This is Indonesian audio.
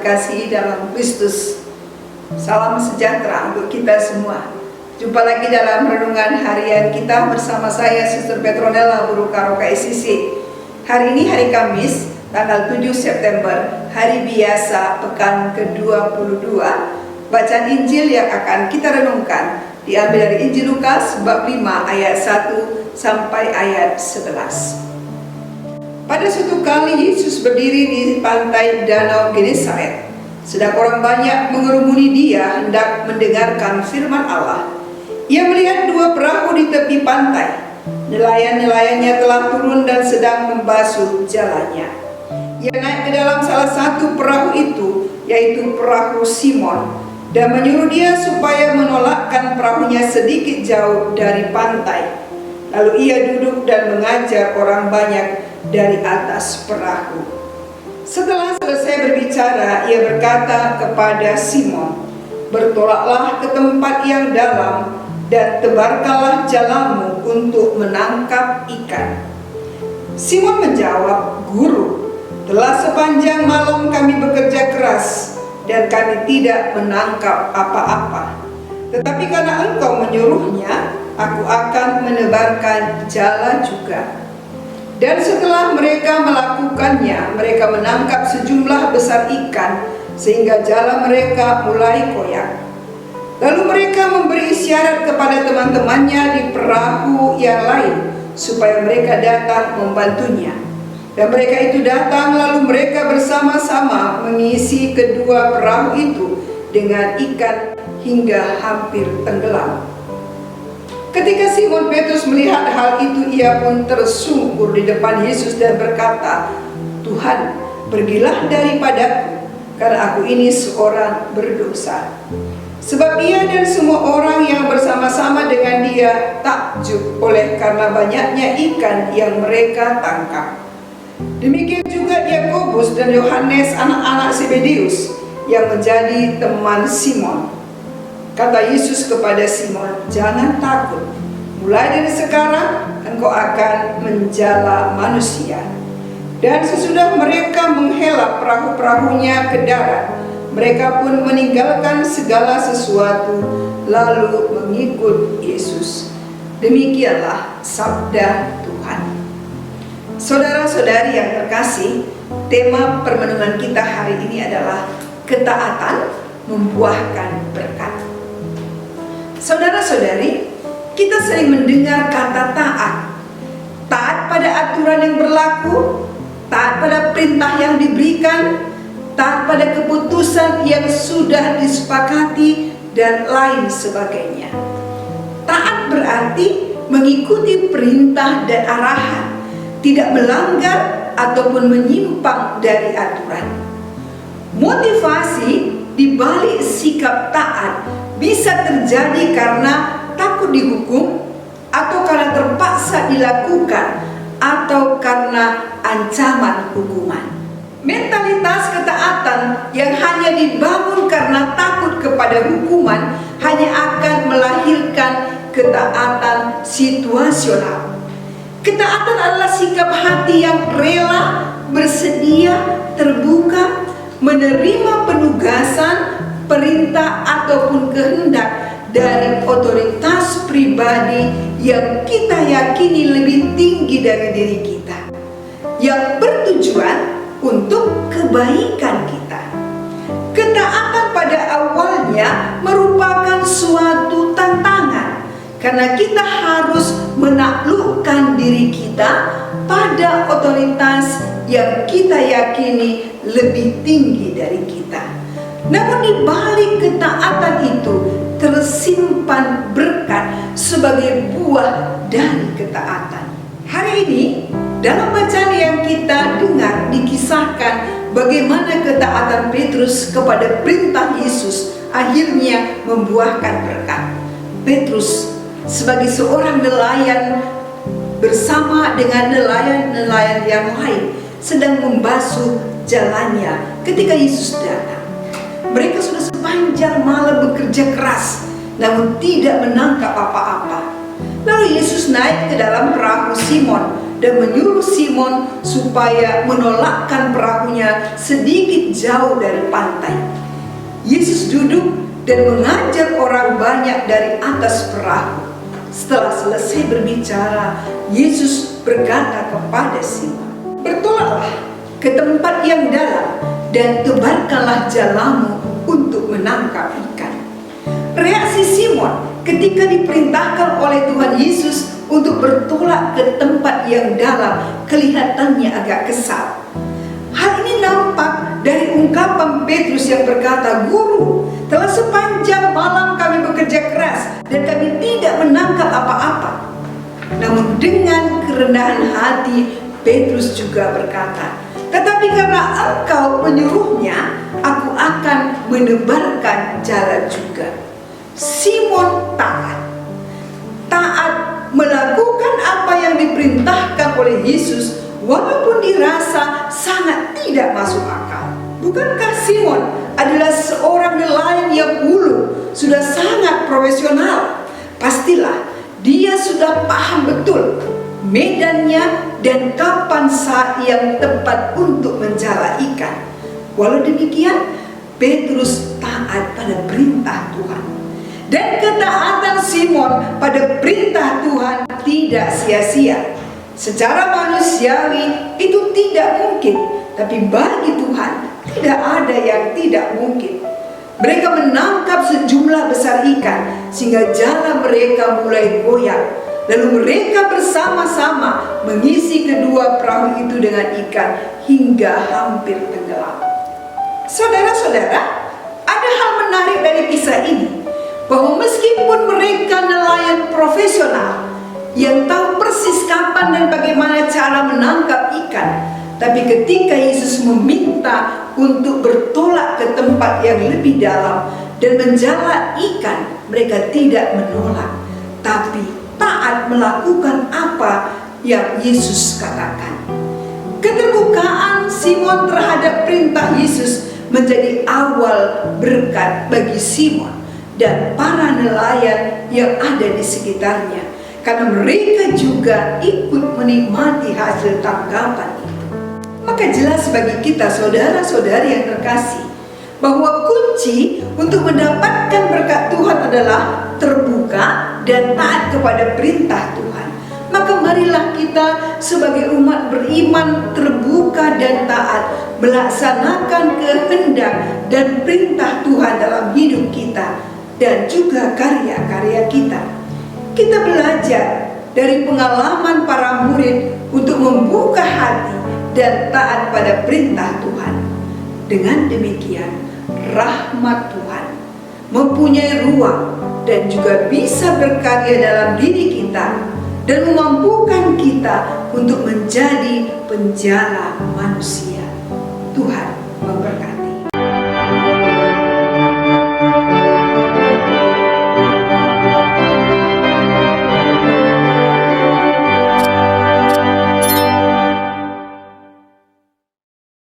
dikasihi dalam Kristus, salam sejahtera untuk kita semua. Jumpa lagi dalam renungan harian kita bersama saya, Suster Petronella Burukaroka SCC. Hari ini hari Kamis, tanggal 7 September, hari biasa pekan ke-22. Bacaan Injil yang akan kita renungkan diambil dari Injil Lukas bab 5 ayat 1 sampai ayat 11. Pada suatu kali Yesus berdiri di pantai Danau Genesaret. Sedang orang banyak mengerumuni dia hendak mendengarkan firman Allah. Ia melihat dua perahu di tepi pantai. Nelayan-nelayannya telah turun dan sedang membasuh jalannya. Ia naik ke dalam salah satu perahu itu, yaitu perahu Simon, dan menyuruh dia supaya menolakkan perahunya sedikit jauh dari pantai. Lalu ia duduk dan mengajar orang banyak dari atas perahu. Setelah selesai berbicara, ia berkata kepada Simon, "Bertolaklah ke tempat yang dalam dan tebarkanlah jalamu untuk menangkap ikan." Simon menjawab, "Guru, telah sepanjang malam kami bekerja keras dan kami tidak menangkap apa-apa. Tetapi karena Engkau menyuruhnya, aku akan menebarkan jala juga." Dan setelah mereka melakukannya, mereka menangkap sejumlah besar ikan sehingga jala mereka mulai koyak. Lalu mereka memberi isyarat kepada teman-temannya di perahu yang lain supaya mereka datang membantunya. Dan mereka itu datang, lalu mereka bersama-sama mengisi kedua perahu itu dengan ikan hingga hampir tenggelam. Ketika Simon Petrus melihat hal itu, ia pun tersungkur di depan Yesus dan berkata, "Tuhan, pergilah daripadaku, karena aku ini seorang berdosa." Sebab ia dan semua orang yang bersama-sama dengan dia takjub oleh karena banyaknya ikan yang mereka tangkap. Demikian juga Yakobus dan Yohanes, anak-anak Zebedeus, yang menjadi teman Simon. Kata Yesus kepada Simon, "Jangan takut. Mulai dari sekarang engkau akan menjala manusia." Dan sesudah mereka menghela perahu-perahunya ke darat, mereka pun meninggalkan segala sesuatu lalu mengikut Yesus. Demikianlah sabda Tuhan. Saudara-saudari yang terkasih, tema permenungan kita hari ini adalah ketaatan membuahkan berkat. Saudara-saudari, kita sering mendengar kata taat. Taat pada aturan yang berlaku, taat pada perintah yang diberikan, taat pada keputusan yang sudah disepakati, dan lain sebagainya. Taat berarti mengikuti perintah dan arahan, tidak melanggar ataupun menyimpang dari aturan. Motivasi di balik sikap taat bisa terjadi karena takut dihukum, atau karena terpaksa dilakukan, atau karena ancaman hukuman. Mentalitas ketaatan yang hanya dibangun karena takut kepada hukuman hanya akan melahirkan ketaatan situasional. Ketaatan adalah sikap hati yang rela, bersedia, terbuka, menerima penugasan, perintah ataupun kehendak dari otoritas pribadi yang kita yakini lebih tinggi dari diri kita, yang bertujuan untuk kebaikan kita. Ketaatan pada awalnya merupakan suatu tantangan, karena kita harus menaklukkan diri kita pada otoritas yang kita yakini lebih tinggi dari kita. Namun di balik ketaatan itu tersimpan berkat sebagai buah dari ketaatan. Hari ini dalam bacaan yang kita dengar dikisahkan bagaimana ketaatan Petrus kepada perintah Yesus akhirnya membuahkan berkat. Petrus sebagai seorang nelayan bersama dengan nelayan-nelayan yang lain sedang membasuh jalannya ketika Yesus datang. Mereka sudah sepanjang malam bekerja keras, namun tidak menangkap apa-apa. Lalu Yesus naik ke dalam perahu Simon dan menyuruh Simon supaya menolakkan perahunya sedikit jauh dari pantai. Yesus duduk dan mengajar orang banyak dari atas perahu. Setelah selesai berbicara, Yesus berkata kepada Simon, "Bertolaklah ke tempat yang dalam dan tebarkanlah jalamu untuk menangkap ikan." Reaksi Simon ketika diperintahkan oleh Tuhan Yesus untuk bertolak ke tempat yang dalam kelihatannya agak kesal. Hal ini nampak dari ungkapan Petrus yang berkata, "Guru, telah sepanjang malam kami bekerja keras dan kami tidak menangkap apa-apa." Namun dengan kerendahan hati Petrus juga berkata, "Tetapi karena engkau menyuruhnya, aku akan menebarkan jala juga." Simon taat melakukan apa yang diperintahkan oleh Yesus, walaupun dirasa sangat tidak masuk akal. Bukankah Simon adalah seorang nelayan yang hulu, sudah sangat profesional? Pastilah dia sudah paham betul medannya dan kapan saat yang tepat untuk menjala ikan. Walau demikian, Petrus taat pada perintah Tuhan. Dan ketaatan Simon pada perintah Tuhan tidak sia-sia. Secara manusiawi itu tidak mungkin, tapi bagi Tuhan tidak ada yang tidak mungkin. Mereka menangkap sejumlah besar ikan sehingga jala mereka mulai goyang. Lalu mereka bersama-sama mengisi kedua perahu itu dengan ikan hingga hampir tenggelam. Saudara-saudara, ada hal menarik dari kisah ini, bahwa meskipun mereka nelayan profesional yang tahu persis kapan dan bagaimana cara menangkap ikan, tapi ketika Yesus meminta untuk bertolak ke tempat yang lebih dalam dan menjala ikan, mereka tidak menolak, tapi taat melakukan apa yang Yesus katakan. Keterbukaan Simon terhadap perintah Yesus menjadi awal berkat bagi Simon dan para nelayan yang ada di sekitarnya, karena mereka juga ikut menikmati hasil tangkapan itu. Maka jelas bagi kita saudara-saudari yang terkasih, bahwa kunci untuk mendapatkan berkat Tuhan adalah terbuka dan taat kepada perintah Tuhan. Maka marilah kita sebagai umat beriman terbuka dan taat melaksanakan kehendak dan perintah Tuhan dalam hidup kita dan juga karya-karya kita. Kita belajar dari pengalaman para murid untuk membuka hati dan taat pada perintah Tuhan. Dengan demikian, rahmat Tuhan mempunyai ruang dan juga bisa berkarya dalam diri kita dan memampukan kita untuk menjadi penjala manusia. Tuhan memberkati.